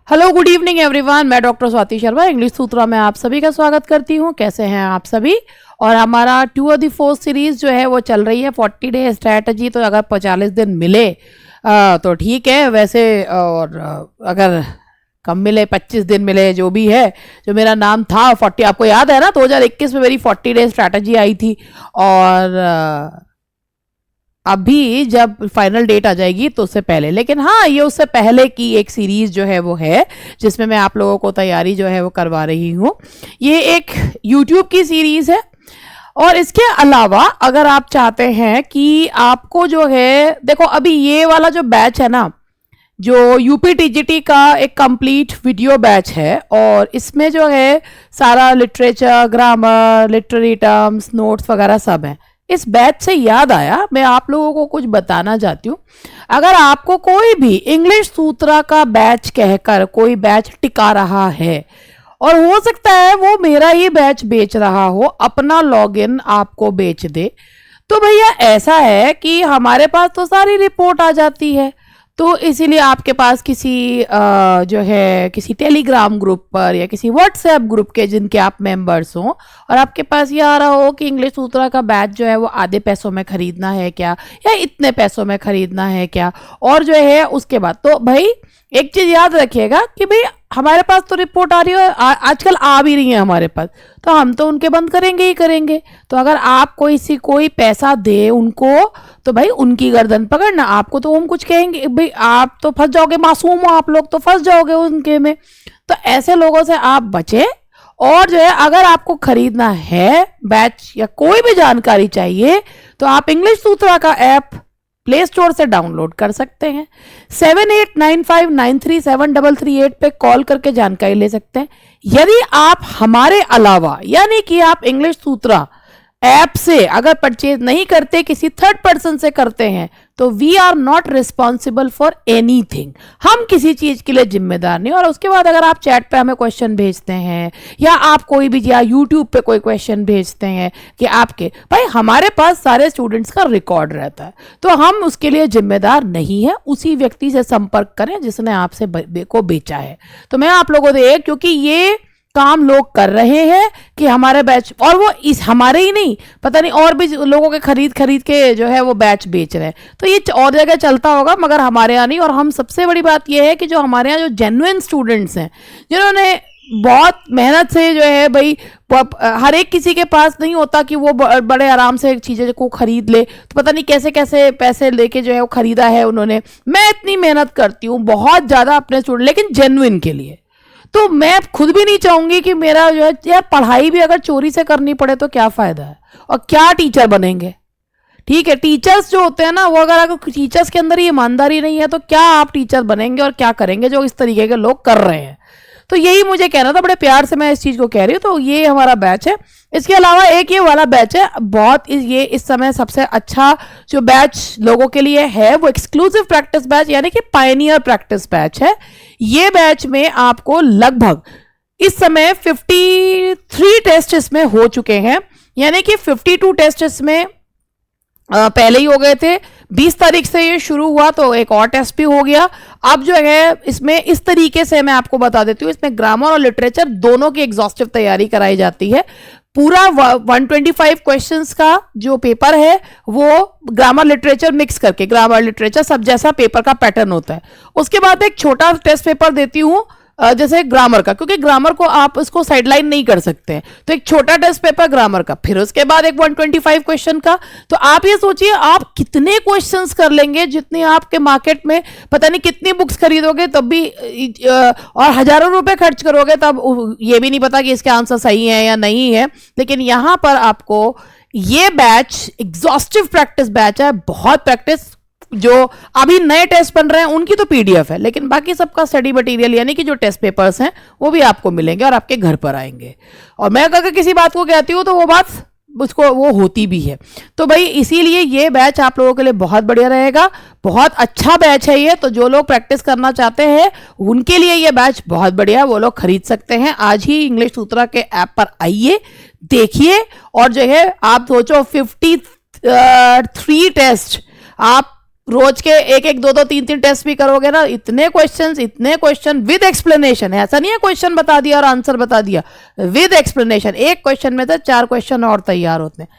Hello good evening everyone, मैं doctor Swati Sharma English सूत्रा में आप सभी का स्वागत करती हूँ। कैसे हैं आप सभी। और हमारा 2 of the 4 सीरीज जो है वो चल रही है 40 डे स्ट्रैटेजी। तो अगर 45 दिन मिले तो ठीक है, वैसे और अगर कम मिले 25 दिन मिले, जो भी है, जो मेरा नाम था 40, आपको याद है ना 2021 में मेरी 40 डे स्ट्रैटेजी आई थी। और अभी जब फाइनल डेट आ जाएगी तो उससे पहले, लेकिन हाँ ये उससे पहले की एक सीरीज जो है वो है जिसमें मैं आप लोगों को तैयारी जो है वो करवा रही हूँ। ये एक यूट्यूब की सीरीज है। और इसके अलावा अगर आप चाहते हैं कि आपको जो है, देखो अभी ये वाला जो बैच है ना, जो यूपीटीजीटी का एक कंप्लीट वीडियो बैच है, और इसमें जो है सारा literature, grammar, literary terms, notes वगैरह सब है। इस बैच से याद आया, मैं आप लोगों को कुछ बताना चाहती हूँ। अगर आपको कोई भी इंग्लिश सूत्रा का बैच कहकर कोई बैच टिका रहा है, और हो सकता है वो मेरा ही बैच बेच रहा हो, अपना लॉगिन आपको बेच दे, तो भैया ऐसा है कि हमारे पास तो सारी रिपोर्ट आ जाती है। तो इसीलिए आपके पास किसी जो है किसी टेलीग्राम ग्रुप पर या किसी व्हाट्सएप ग्रुप के जिनके आप मेंबर्स हों, और आपके पास ये आ रहा हो कि इंग्लिश सूत्रा का बैच जो है वो आधे पैसों में खरीदना है क्या, या इतने पैसों में खरीदना है क्या, और जो है उसके बाद तो भाई एक चीज याद रखिएगा कि भाई हमारे पास तो रिपोर्ट आ रही है, आजकल आ भी रही है हमारे पास, तो हम तो उनके बंद करेंगे ही करेंगे। तो अगर आप कोई पैसा दे उनको, तो भाई उनकी गर्दन पकड़ना। आपको तो हम कुछ कहेंगे भाई, आप तो फंस जाओगे, मासूम हो आप लोग, तो फंस जाओगे उनके में। तो ऐसे लोगों से आप बचे। और जो है अगर आपको खरीदना है बैच या कोई भी जानकारी चाहिए, तो आप इंग्लिश सूत्रा का ऐप प्ले स्टोर से डाउनलोड कर सकते हैं। 7895937338 पे कॉल करके जानकारी ले सकते हैं। यदि आप हमारे अलावा, यानी कि आप इंग्लिश सूत्रा ऐप से अगर परचेज नहीं करते, किसी थर्ड पर्सन से करते हैं, तो we are not responsible for anything. हम किसी चीज के लिए जिम्मेदार नहीं। और उसके बाद अगर आप चैट पे हमें क्वेश्चन भेजते हैं, या आप कोई भी या यूट्यूब पे कोई क्वेश्चन भेजते हैं कि आपके, भाई हमारे पास सारे स्टूडेंट्स का रिकॉर्ड रहता है, तो हम उसके लिए जिम्मेदार नहीं है। उसी व्यक्ति से संपर्क करें जिसने आपसे को बेचा है। तो मैं आप लोगों से, क्योंकि ये काम लोग कर रहे हैं कि हमारे बैच, और वो इस हमारे ही नहीं, पता नहीं और भी लोगों के खरीद के जो है वो बैच बेच रहे हैं। तो ये और जगह चलता होगा, मगर हमारे यहाँ नहीं। और हम, सबसे बड़ी बात ये है कि जो हमारे यहाँ जो जेन्युइन स्टूडेंट्स हैं, जिन्होंने बहुत मेहनत से जो है भाई, हर एक किसी के पास नहीं होता कि वो बड़े आराम से चीज़ें को खरीद ले, तो पता नहीं कैसे कैसे पैसे लेके जो है वो खरीदा है उन्होंने। मैं इतनी मेहनत करती हूँ बहुत ज़्यादा अपने स्टूडेंट, लेकिन जेन्युइन के लिए। तो मैं खुद भी नहीं चाहूंगी कि मेरा जो है, यार पढ़ाई भी अगर चोरी से करनी पड़े तो क्या फायदा है, और क्या टीचर बनेंगे। ठीक है, टीचर्स जो होते हैं ना, वो अगर टीचर्स के अंदर ये ईमानदारी नहीं है, तो क्या आप टीचर बनेंगे और क्या करेंगे जो इस तरीके के लोग कर रहे हैं। तो यही मुझे कहना था, बड़े प्यार से मैं इस चीज को कह रही हूँ। तो ये हमारा बैच है। इसके अलावा एक ये वाला बैच है, बहुत ये इस समय सबसे अच्छा जो बैच लोगों के लिए है, वो एक्सक्लूसिव प्रैक्टिस बैच, यानी कि पायनियर प्रैक्टिस बैच है। ये बैच में आपको लगभग इस समय 53 टेस्ट इसमें हो चुके हैं, यानी कि 52 टेस्ट इसमें पहले ही हो गए थे। 20 तारीख से ये शुरू हुआ, तो एक और टेस्ट भी हो गया। अब जो है इसमें इस तरीके से मैं आपको बता देती हूँ, इसमें ग्रामर और लिटरेचर दोनों की एग्जॉस्टिव तैयारी कराई जाती है। पूरा 125 क्वेश्चंस का जो पेपर है, वो ग्रामर लिटरेचर मिक्स करके, ग्रामर लिटरेचर सब जैसा पेपर का पैटर्न होता है। उसके बाद एक छोटा टेस्ट पेपर देती हूँ जैसे ग्रामर का, क्योंकि ग्रामर को आप इसको साइडलाइन नहीं कर सकते, तो एक छोटा टेस्ट पेपर ग्रामर का, फिर उसके बाद एक 125 क्वेश्चन का। तो आप ये सोचिए आप कितने क्वेश्चंस कर लेंगे, जितनी आपके मार्केट में पता नहीं कितनी बुक्स खरीदोगे तब भी, और हजारों रुपए खर्च करोगे तब ये भी नहीं पता कि इसके आंसर सही है या नहीं है। लेकिन यहां पर आपको ये बैच एग्जॉस्टिव प्रैक्टिस बैच है, बहुत प्रैक्टिस। जो अभी नए टेस्ट बन रहे हैं उनकी तो पीडीएफ है, लेकिन बाकी सबका स्टडी मटेरियल, यानी कि जो टेस्ट पेपर्स हैं, वो भी आपको मिलेंगे और आपके घर पर आएंगे। और मैं अगर किसी बात को कहती हूँ तो वो बात उसको वो होती भी है। तो भाई इसीलिए ये बैच आप लोगों के लिए बहुत बढ़िया रहेगा, बहुत अच्छा बैच है ये। तो जो लोग प्रैक्टिस करना चाहते हैं उनके लिए ये बैच बहुत बढ़िया है, वो लोग खरीद सकते हैं। आज ही इंग्लिश सूत्रा के ऐप पर आइए, देखिए, और जो है आप सोचो 53 टेस्ट आप रोज के एक एक दो दो तीन तीन टेस्ट भी करोगे ना, इतने क्वेश्चन विद एक्सप्लेनेशन है। ऐसा नहीं है क्वेश्चन बता दिया और आंसर बता दिया, विद एक्सप्लेनेशन। एक क्वेश्चन में तो 4 क्वेश्चन और तैयार होते हैं,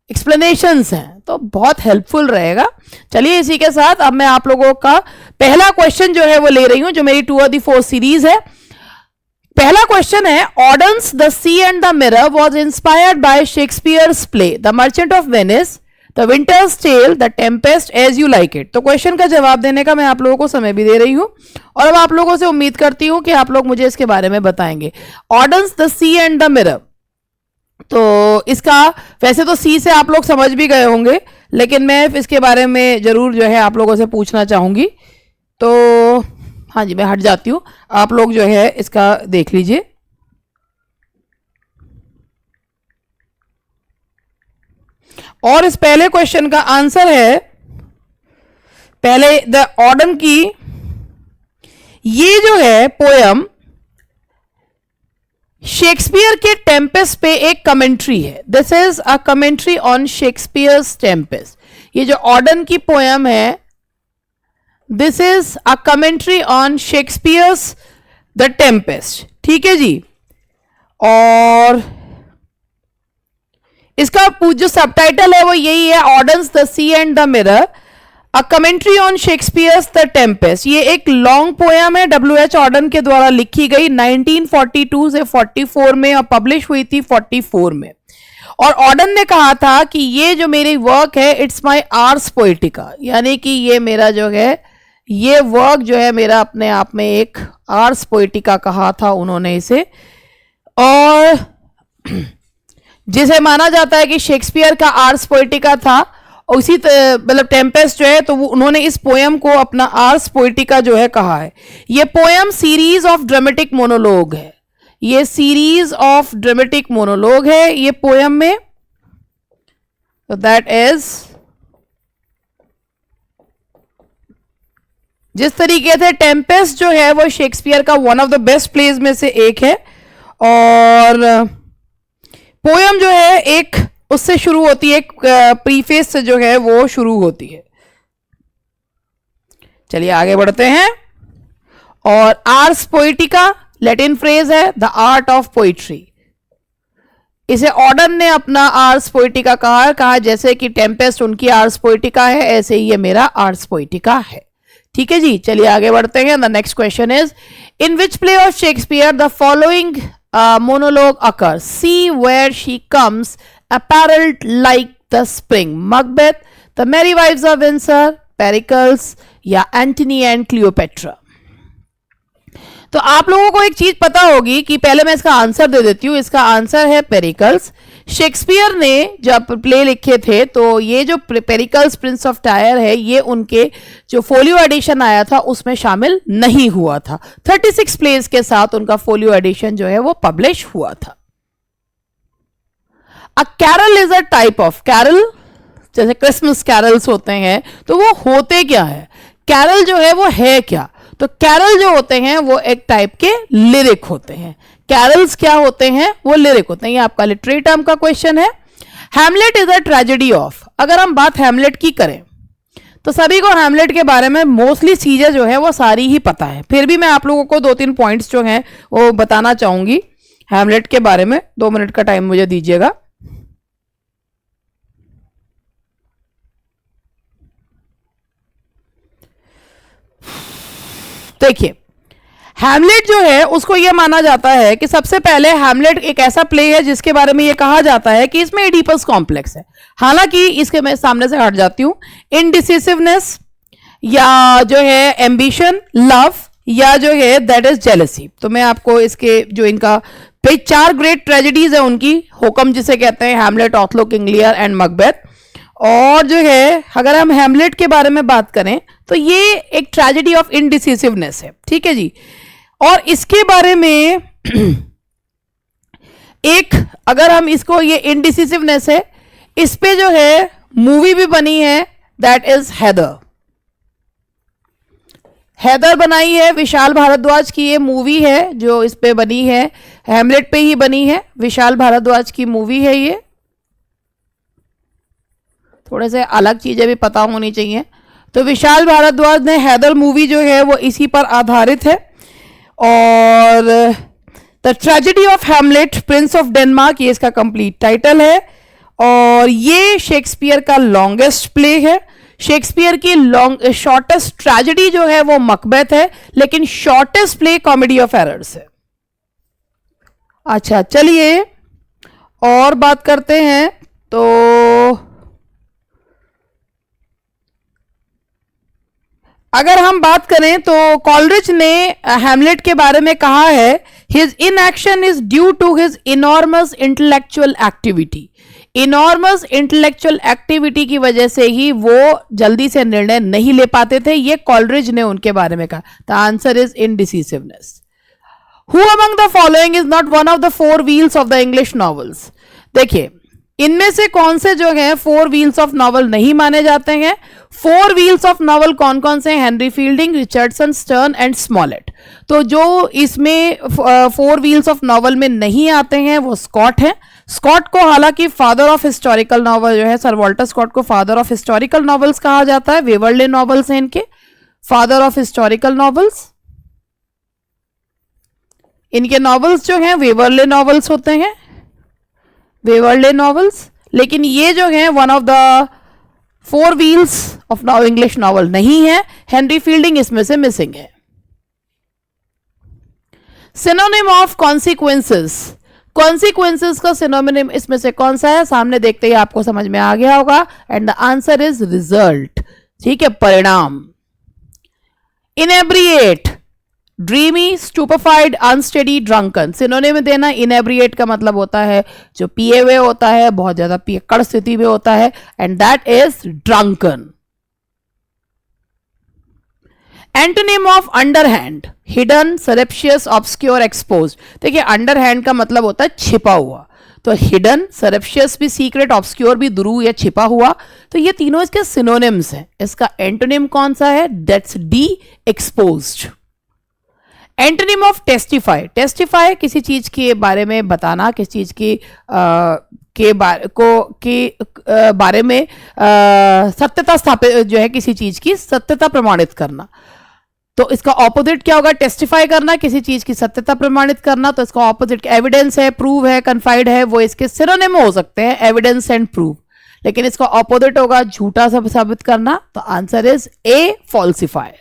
एक्सप्लेनेशंस हैं, तो बहुत हेल्पफुल रहेगा। चलिए इसी के साथ अब मैं आप लोगों का पहला क्वेश्चन जो है वो ले रही हूं, जो मेरी 2 of the 4 सीरीज है। पहला क्वेश्चन है, Auden's the sea and the mirror was inspired by Shakespeare's play the merchant of Venice, the winter's tale, the tempest, as you like it. तो क्वेश्चन का जवाब देने का मैं आप लोगों को समय भी दे रही हूं और अब आप लोगों से उम्मीद करती हूं कि आप लोग मुझे इसके बारे में बताएंगे। Auden's the sea and the mirror, तो इसका वैसे तो सी से आप लोग समझ भी गए होंगे, लेकिन मैं इसके बारे में जरूर जो है आप लोगों से पूछना चाहूंगी। तो हाँ जी, मैं हट जाती हूँ, आप लोग जो है इसका देख लीजिए। और इस पहले क्वेश्चन का आंसर है, पहले द ऑर्डन की ये जो है पोयम शेक्सपियर के टेम्पेस्ट पे एक कमेंट्री है। This is a commentary on Shakespeare's Tempest. ये जो ऑर्डन की पोयम है, this is a commentary on Shakespeare's the Tempest. ठीक है जी। और इसका जो सबटाइटल है वो यही है, Auden's the sea and the mirror, a commentary on Shakespeare's the tempest. ये एक लॉन्ग पोयम है, W.H. ऑर्डन के द्वारा लिखी गई 1942 से 44 में और पब्लिश हुई थी 44 में। और ऑर्डन ने कहा था कि ये जो मेरी वर्क है, इट्स माय आर्स पोएटिका, यानी कि ये मेरा जो है ये वर्क जो है मेरा अपने आप में एक आर्स पोएटिका कहा था उन्होंने इसे। और जिसे माना जाता है कि शेक्सपियर का आर्स पोएटिका था, उसी मतलब टेम्पेस्ट जो है तो वो उन्होंने इस पोयम को अपना आर्स पोएटिका जो है कहा है। ये poem series of dramatic monologue है, ये सीरीज ऑफ ड्रामेटिक मोनोलॉग है ये पोयम में। तो दैट इज, जिस तरीके से टेम्पेस्ट जो है वो शेक्सपियर का one of the best plays में से एक है, और पोयम जो है एक उससे शुरू होती है, एक प्रीफेस से जो है वो शुरू होती है। चलिए आगे बढ़ते हैं। और आर्स पोएटिका लैटिन फ्रेज है, द आर्ट ऑफ पोइट्री। इसे ऑर्डन ने अपना आर्स पोएटिका कहा जैसे कि टेम्पेस्ट उनकी आर्स पोएटिका है, ऐसे ही ये मेरा आर्स पोएटिका है। ठीक है जी। चलिए आगे बढ़ते हैं। The next question is, in which play of Shakespeare the following monologue occurs? See where she comes, apparelled like the spring. Macbeth, The Merry Wives of Windsor, Pericles या Antony and Cleopatra। तो आप लोगों को एक चीज पता होगी कि पहले मैं इसका आंसर दे देती हूँ। इसका आंसर है पेरिकल्स। शेक्सपियर ने जब प्ले लिखे थे तो ये जो पेरिकल्स प्रिंस ऑफ टायर है, ये उनके जो फोलियो एडिशन आया था उसमें शामिल नहीं हुआ था। 36 प्लेस के साथ उनका फोलियो एडिशन जो है वो पब्लिश हुआ था। A carol is a type of carol, जैसे क्रिसमस कैरल्स होते हैं, तो वो होते क्या है? कैरल जो है वो है क्या? तो कैरल जो होते हैं वो एक टाइप के लिरिक होते हैं। कैरल्स क्या होते हैं? वो लिरिक होते हैं। ये आपका लिटरेरी टर्म का क्वेश्चन है। Hamlet is a tragedy of, अगर हम बात हैमलेट की करें तो सभी को हैमलेट के बारे में मोस्टली चीजें जो है वो सारी ही पता है, फिर भी मैं आप लोगों को 2-3 पॉइंट्स जो हैं वो बताना चाहूंगी हैमलेट के बारे में। 2 मिनट का टाइम मुझे दीजिएगा। देखिए, हैमलेट जो है उसको यह माना जाता है कि सबसे पहले हैमलेट एक ऐसा प्ले है जिसके बारे में यह कहा जाता है कि इसमें एडिपस कॉम्प्लेक्स है। हालांकि इसके मैं सामने से हट जाती हूं। इनडिसिसिवनेस या जो है एम्बिशन, लव या जो है दैट इज जेलसी। तो मैं आपको इसके जो इनका 4 ग्रेट ट्रेजेडीज है उनकी, होकम जिसे कहते हैं, हैमलेट, ऑथलो, किंग लियर एंड मकबेथ। और जो है अगर हम हैमलेट के बारे में बात करें तो ये एक ट्रेजेडी ऑफ इनडिसिसिवनेस है। ठीक है जी। और इसके बारे में एक, अगर हम इसको, ये इनडिसिसिवनेस है, इस पे जो है मूवी भी बनी है, दैट इज हैदर। हैदर बनाई है विशाल भारद्वाज की, ये मूवी है जो इस पे बनी है, हैमलेट पे ही बनी है, विशाल भारद्वाज की मूवी है ये। थोड़े से अलग चीजें भी पता होनी चाहिए। तो विशाल भारद्वाज ने हैदर मूवी जो है वो इसी पर आधारित है। और the tragedy of Hamlet Prince of Denmark, ये इसका कंप्लीट टाइटल है। और ये शेक्सपियर का लॉन्गेस्ट प्ले है। शेक्सपियर की शॉर्टेस्ट ट्रेजेडी जो है वो मकबेथ है, लेकिन shortest play comedy of errors है। अच्छा चलिए और बात करते हैं। तो अगर हम बात करें तो कॉलरिज ने हैमलेट के बारे में कहा है, his inaction is due to his enormous intellectual activity. Enormous intellectual activity की वजह से ही वो जल्दी से निर्णय नहीं ले पाते थे, ये कॉलरिज ने उनके बारे में कहा। The answer is indecisiveness. Who among the following is not one of the four wheels of the English novels. देखिए इनमें से कौन से जो हैं फोर व्हील्स ऑफ नॉवल नहीं माने जाते हैं। फोर व्हील्स ऑफ नॉवल कौन कौन से हैं? Henry fielding, Richardson, stern and Smollett. तो जो इसमें फोर व्हील्स ऑफ नॉवल में नहीं आते हैं वो स्कॉट हैं। स्कॉट को हालांकि फादर ऑफ हिस्टोरिकल नॉवल जो है, सर वॉल्टर स्कॉट को फादर ऑफ हिस्टोरिकल नॉवेल्स कहा जाता है। वेवरले नॉवेल्स हैं इनके, फादर ऑफ हिस्टोरिकल नॉवेल्स। इनके नॉवेल्स जो हैं वेवरले नॉवेल्स होते हैं, वेवरले नॉवेल्स। लेकिन ये जो है one of the four wheels of English novel नहीं है। हेनरी फील्डिंग इसमें से मिसिंग है। सिनोनिम ऑफ कॉन्सिक्वेंसेस, कॉन्सिक्वेंसेस का सिनोनिम इसमें से कौन सा है? सामने देखते ही आपको समझ में आ गया होगा। And the answer is result. ठीक है, परिणाम। इनेब्रिएट, ड्रीमी, स्टूपेफाइड, अनस्टेडी, ड्रंकन। सिनोनिम देना, इनेब्रिएट का मतलब होता है जो पिए हुए होता है, बहुत ज्यादा पियक्कड़ स्थिति में होता है, and that is drunken. Antonym of underhand, hidden, surreptitious, obscure, exposed. देखिए अंडरहैंड का मतलब होता है छिपा हुआ, तो हिडन, सरप्शियस भी सीक्रेट, ऑब्सक्योर भी दूर या छिपा हुआ। तो ये तीनों इसके सिनोनिम्स हैं। इसका एंटोनिम कौन सा है? That's D, exposed. Antonym of testify, testify किसी चीज के बारे में बताना, किसी चीज की बारे में सत्यता स्थापित जो है, किसी चीज की सत्यता प्रमाणित करना। तो इसका ऑपोजिट क्या होगा? टेस्टिफाई करना, किसी चीज की सत्यता प्रमाणित करना। तो इसका ऑपोजिट एविडेंस है, प्रूव है, कन्फाइड है, वो इसके सिनोनिम हो सकते हैं, एविडेंस एंड प्रूव। लेकिन इसका ऑपोजिट होगा झूठा साबित करना। तो answer is a, falsify.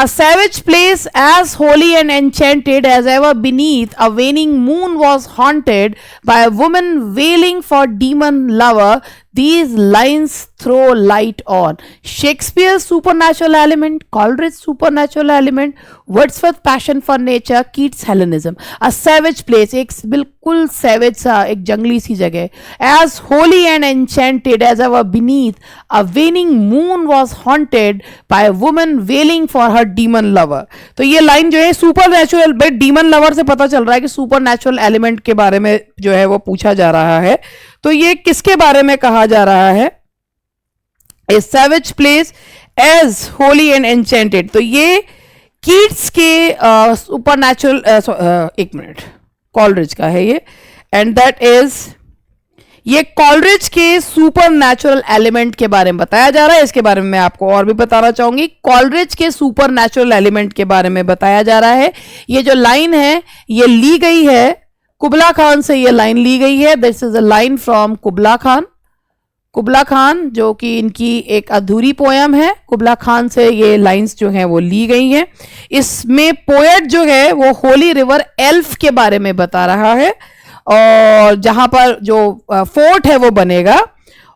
A savage place as holy and enchanted as ever beneath a waning moon was haunted by a woman wailing for demon lover. These lines throw light on Shakespeare's supernatural element, Coleridge's supernatural element, Wordsworth's passion for nature, Keats' Hellenism. A savage place, एक बिल्कुल savage सा, एक जंगली सी जगह। As holy and enchanted as ever beneath a waning moon was haunted by a woman wailing for her demon lover. तो ये line जो है super natural, but demon lover से पता चल रहा है कि सुपर नेचुरल एलिमेंट के बारे में जो है वो पूछा जा रहा है। तो ये किसके बारे में कहा जा रहा है? A savage place as holy and enchanted. तो ये कीट्स के सुपर नेचुरल, एक मिनट, कॉलरिज का है ये, एंड दैट इज, ये कॉलरिज के सुपर नेचुरल एलिमेंट के बारे में बताया जा रहा है। इसके बारे में मैं आपको और भी बताना चाहूंगी। कॉलरिज के सुपर नेचुरल एलिमेंट के बारे में बताया जा रहा है। ये जो लाइन है ये ली गई है कुबला खान से, ये लाइन ली गई है। This is a line from Kubla Khan. Kubla Khan जो कि इनकी एक अधूरी पोयम है, कुबला खान से ये लाइंस जो हैं वो ली गई हैं। इसमें पोएट जो है वो होली रिवर एल्फ के बारे में बता रहा है, और जहां पर जो फोर्ट है वो बनेगा,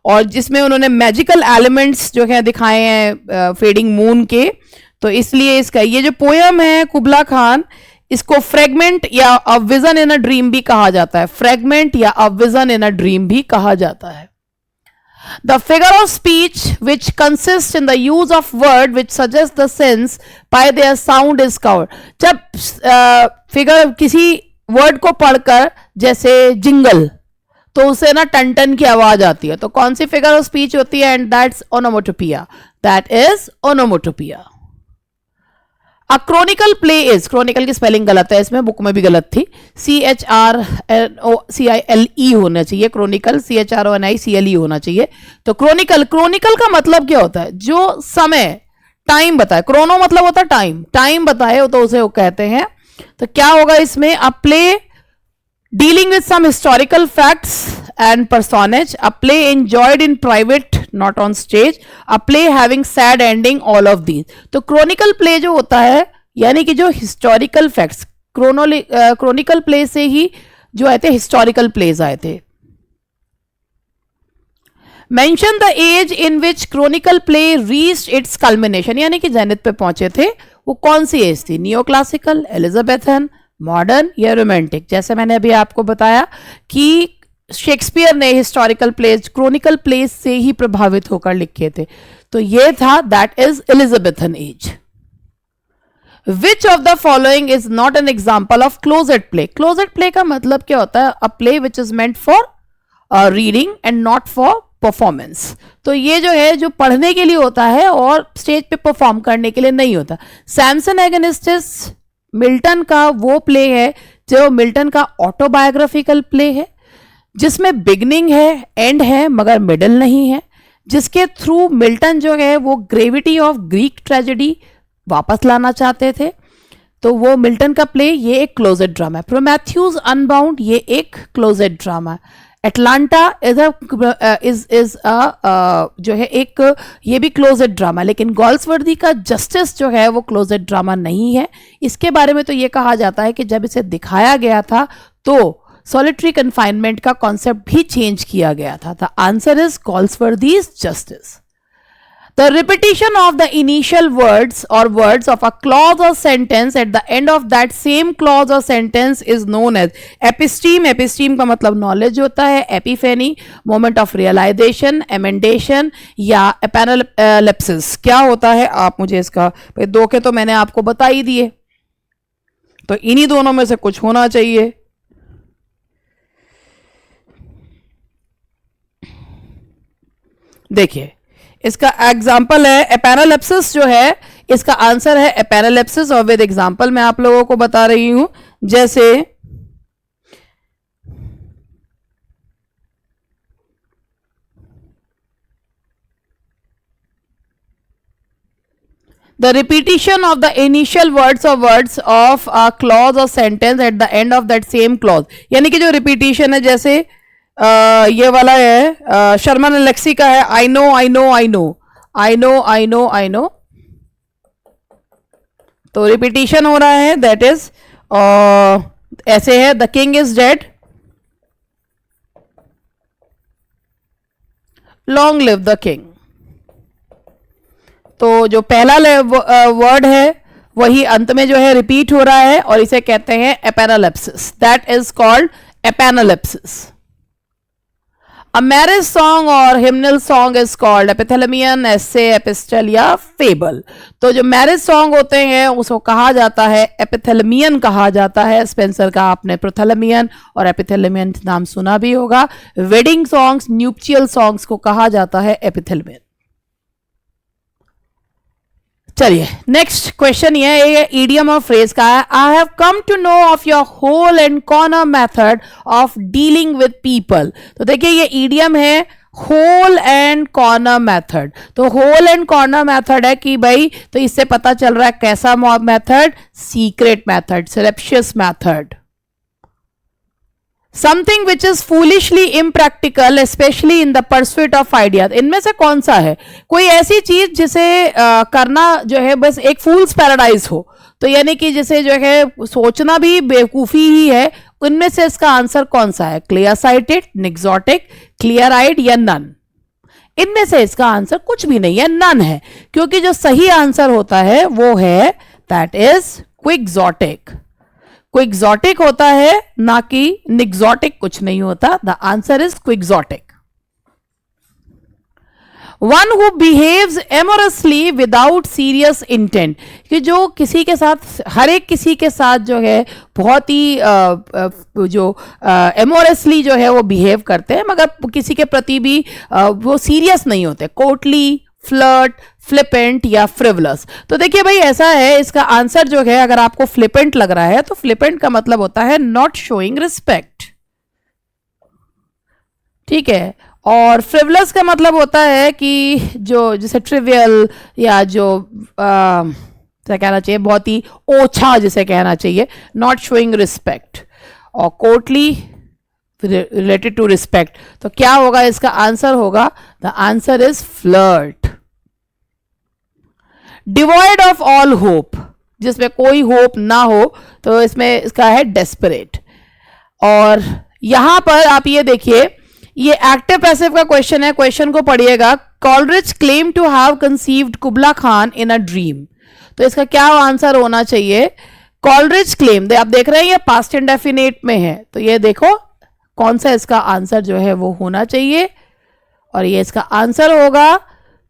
और जिसमें उन्होंने मैजिकल एलिमेंट्स जो है दिखाए हैं फेडिंग मून के। तो इसलिए इसका ये जो पोयम है कुबला खान, इसको फ्रेगमेंट या a vision in a dream भी कहा जाता है। फ्रेगमेंट या a vision in a dream भी कहा जाता है। The figure of speech which consists in the use of word which suggest the sense by their sound is covered. जब फिगर किसी वर्ड को पढ़कर, जैसे जिंगल, तो उसे ना टन टन की आवाज आती है, तो कौन सी फिगर ऑफ स्पीच होती है? And that's onomatopoeia, that is onomatopoeia. A chronicle play is, chronicle की स्पेलिंग गलत है, इसमें बुक में भी गलत थी, CHROCILE होना चाहिए, क्रोनिकल CHRONICLE होना चाहिए। तो क्रोनिकल, क्रोनिकल का मतलब क्या होता है? जो समय, टाइम बताए, क्रोनो मतलब होता है टाइम, टाइम बताए तो उसे वो कहते हैं। तो क्या होगा इसमें? अ play dealing with some historical facts and personage, a play enjoyed in private not on stage, a play having sad ending, all of these। तो क्रोनिकल प्ले जो होता है यानी कि जो हिस्टोरिकल फैक्ट्स, क्रोनिकल प्ले से ही जो आए थे हिस्टोरिकल प्लेज आए थे। Mention the age in which chronicle play reached its culmination, यानी कि जेनिथ पे पहुंचे थे, वो कौन सी एज थी? नियो क्लासिकल, एलिजाबेथन, मॉडर्न या रोमांटिक? जैसे मैंने अभी आपको बताया कि शेक्सपियर ने हिस्टोरिकल प्लेज क्रोनिकल प्लेज से ही प्रभावित होकर लिखे थे, तो ये था, that is Elizabethan age. Which of the following is not an example of closet play? Closet play का मतलब क्या होता है? अ play which is meant for reading and not for performance. तो ये जो है जो पढ़ने के लिए होता है और स्टेज पे परफॉर्म करने के लिए नहीं होता। सैमसन एगोनिस्टिस मिल्टन का वो प्ले है जो मिल्टन का ऑटोबायोग्राफिकल प्ले है, जिसमें बिगनिंग है, एंड है, मगर मिडल नहीं है, जिसके थ्रू मिल्टन जो है वो ग्रेविटी ऑफ ग्रीक ट्रेजेडी वापस लाना चाहते थे। तो वो मिल्टन का प्ले, ये एक क्लोजेट ड्रामा है। प्रोमेथ्यूज अनबाउंड, ये एक क्लोजेट ड्रामा है। एटलांटा इज जो है एक, ये भी क्लोजेट ड्रामा, लेकिन गॉल्सवर्दी का जस्टिस जो है वो क्लोजेट ड्रामा नहीं है। इसके बारे में तो ये कहा जाता है कि जब इसे दिखाया गया था तो सॉलिटरी कन्फाइनमेंट का कॉन्सेप्ट भी चेंज किया गया था। The answer is Galsworthy's justice. The repetition of the initial words or words of a clause or sentence at the end of that same clause or sentence is known as episteme। episteme का मतलब knowledge होता है। epiphany, moment of realization, emendation या epanellepsis क्या होता है? आप मुझे इसका, भाई दो के तो मैंने आपको बता ही दिए, तो इन्हीं दोनों में से कुछ होना चाहिए। देखिए इसका एग्जाम्पल है एपेनालेप्सिस, जो है इसका आंसर है एपेनालेप्सिस, और विद एग्जाम्पल मैं आप लोगों को बता रही हूं। जैसे the repetition of the initial words of a clause or sentence at the end of that same clause, यानी कि जो रिपीटिशन है, जैसे ये वाला है शर्मन एलेक्सी का है, I know I know I know I know I know I know, तो रिपीटिशन हो रहा है, दैट इज ऐसे है, the king is dead, long live the king. तो जो पहला वर्ड है वही अंत में जो है रिपीट हो रहा है, और इसे कहते हैं epanalepsis, that is called epanalepsis. A marriage song और hymnal song is called epithalamion, essay, epistle या fable। तो जो मैरिज सॉन्ग होते हैं उसको कहा जाता है एपिथेलमियन कहा जाता है। स्पेंसर का आपने प्रोथेलमियन और एपिथेलमियन नाम सुना भी होगा। वेडिंग सॉन्ग्स, न्यूप्चियल सॉन्ग्स को कहा जाता है एपिथेलमियन। चलिए नेक्स्ट क्वेश्चन ये इडियम और फ्रेज का है। I have come to know of your hole and corner method of dealing with people. तो देखिए ये इडियम है होल एंड कॉर्नर मेथड। तो होल एंड कॉर्नर मेथड है कि भाई, तो इससे पता चल रहा है कैसा method? Secret method, surreptitious method. Something which is foolishly impractical specially in the pursuit of ideas. इनमें से कौन सा है? कोई ऐसी चीज जिसे करना जो है बस एक फूल्स पैराडाइज हो, तो यानी कि जिसे जो है सोचना भी बेवकूफी ही है। उनमें से इसका आंसर कौन सा है? क्लियर साइटेड, निक्सोटिक, क्लियर आइड या नन? इनमें से इसका आंसर कुछ भी नहीं है, नन है, क्योंकि जो सही आंसर होता है वो है दैट इज क्विक्सोटिक। क्विक्सोटिक होता है, ना कि निक्सोटिक कुछ नहीं होता। The answer is quixotic. One who behaves amorously without serious intent, कि जो किसी के साथ, हर एक किसी के साथ जो है बहुत ही जो एमोरसली जो है वो बिहेव करते हैं, मगर किसी के प्रति भी वो सीरियस नहीं होते। कोर्टली, फ्लर्ट, फ्लिपेंट या फ्रिवलस। तो देखिए भाई ऐसा है, इसका आंसर जो है अगर आपको फ्लिपेंट लग रहा है तो फ्लिपेंट का मतलब होता है नॉट शोइंग रिस्पेक्ट, ठीक है। और फ्रिवलस का मतलब होता है कि जो जैसे ट्रिवियल या जो क्या कहना चाहिए, बहुत ही ओछा जिसे कहना चाहिए, नॉट शोइंग रिस्पेक्ट। और कोर्टली रिलेटेड टू रिस्पेक्ट, तो क्या होगा इसका आंसर होगा, the answer is flirt. Devoid of all hope, जिसमें कोई होप ना हो, तो इसमें इसका है डेस्परेट। और यहां पर आप ये देखिए, ये एक्टिव पैसिव का क्वेश्चन है, क्वेश्चन को पढ़िएगा। Coleridge claim to have conceived Kubla Khan in a dream, तो इसका क्या आंसर होना चाहिए, कॉलरिज क्लेम। आप देख रहे हैं ये पास्ट इंडेफिनिट में है, तो ये देखो कौन सा इसका आंसर जो है वो होना चाहिए, और ये इसका आंसर होगा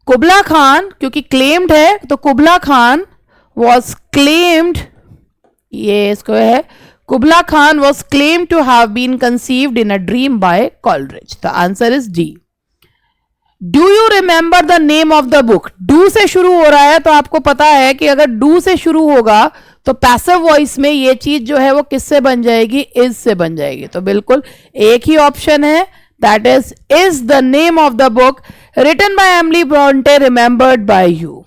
कुबला खान, क्योंकि क्लेम्ड है तो कुबला खान वॉज क्लेम्ड, ये इसको है Kubla Khan was claimed to have been conceived in a dream by Coleridge. The answer is D. Do you remember the name of the book, डू से शुरू हो रहा है तो आपको पता है कि अगर डू से शुरू होगा तो पैसिव वॉइस में ये चीज जो है वो किससे बन जाएगी, इज से बन जाएगी। तो बिल्कुल एक ही ऑप्शन है, that is the name of the book written by Emily Bronte remembered by you.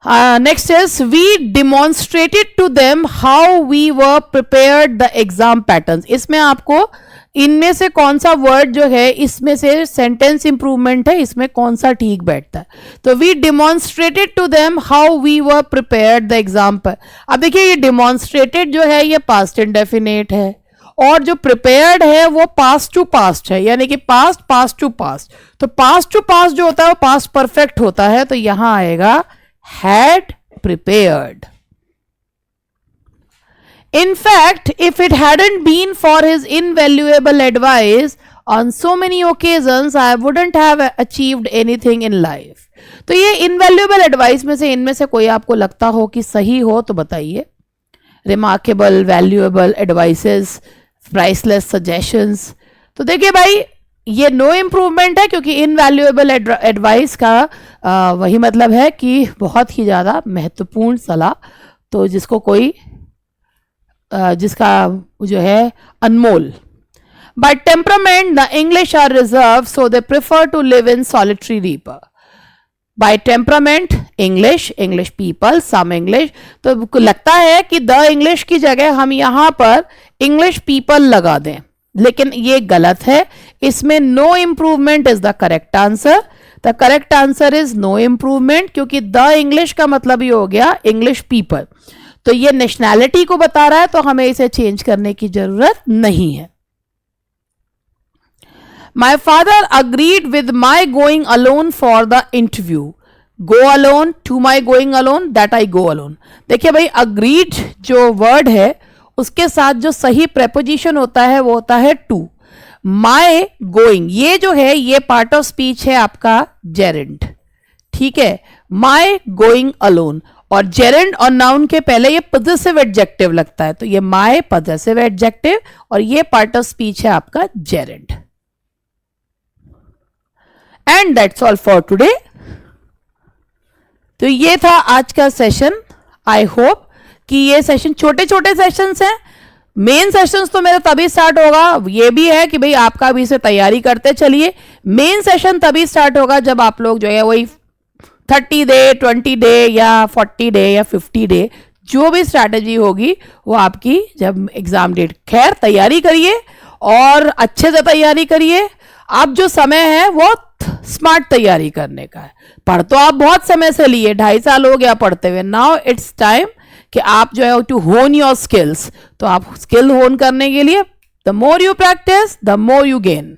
Next is we demonstrated to them how we were prepared the exam patterns. इसमें आपको इनमें से कौन सा वर्ड जो है, इसमें से सेंटेंस इंप्रूवमेंट है, इसमें कौन सा ठीक बैठता है। तो we demonstrated to them how we were prepared the exam. अब देखिए ये डिमॉन्स्ट्रेटेड जो है ये पास्ट इंडेफिनेट है, और जो प्रिपेयर्ड है वो पास्ट टू पास्ट है, यानी कि पास्ट पास्ट टू पास्ट। तो पास्ट टू पास्ट जो होता है वो पास्ट परफेक्ट होता है, तो यहां आएगा had prepared. In fact, if it hadn't been for his invaluable advice on so many occasions, I wouldn't have achieved anything in life. तो ये invaluable advice में से इनमें से कोई आपको लगता हो कि सही हो तो बताइए। Remarkable, valuable advices, priceless suggestions. तो देखिए भाई ये नो इम्प्रूवमेंट है, क्योंकि इनवैल्यूएबल एडवाइस का वही मतलब है कि बहुत ही ज़्यादा महत्वपूर्ण सलाह, तो जिसको कोई जिसका जो है अनमोल। By temperament the English are reserve, so they prefer to live in solitary reaper. By temperament English, English people, some English, तो लगता है कि द इंग्लिश की जगह हम यहाँ पर इंग्लिश पीपल लगा दें, लेकिन ये गलत है। इसमें no improvement is the correct answer. The correct answer is no improvement, क्योंकि द इंग्लिश का मतलब ये हो गया इंग्लिश पीपल, तो ये नेशनैलिटी को बता रहा है, तो हमें इसे चेंज करने की जरूरत नहीं है। My father agreed with my going alone for the interview. Go alone to my going alone, that I go alone. देखिए भाई अग्रीड जो वर्ड है उसके साथ जो सही प्रेपोजिशन होता है वो होता है टू। माई गोइंग ये जो है ये पार्ट ऑफ स्पीच है आपका जेरेंड, ठीक है। माई गोइंग अलोन, और जेरेंड और नाउन के पहले ये पॉजेसिव एडजेक्टिव लगता है, तो ये माई पॉजेसिव एडजेक्टिव, और ये पार्ट ऑफ स्पीच है आपका gerund. And that's all for today. तो ये था आज का सेशन। आई होप कि ये सेशन छोटे छोटे सेशंस हैं। मेन सेशंस तो मेरा तभी स्टार्ट होगा, ये भी है कि भाई आपका भी इसे तैयारी करते चलिए। मेन सेशन तभी स्टार्ट होगा जब आप लोग जो है वही 30 डे, 20 डे या 40 डे या 50 डे जो भी स्ट्रैटेजी होगी वो आपकी जब एग्जाम डेट। खैर तैयारी करिए और अच्छे से तैयारी करिए। अब जो समय है वो स्मार्ट तैयारी करने का है। पढ़ तो आप बहुत समय से लिए, 2.5 साल हो गया पढ़ते हुए। नाउ इट्स टाइम कि आप जो है टू होन योर स्किल्स। तो आप स्किल होन करने के लिए the more you practice the more you gain.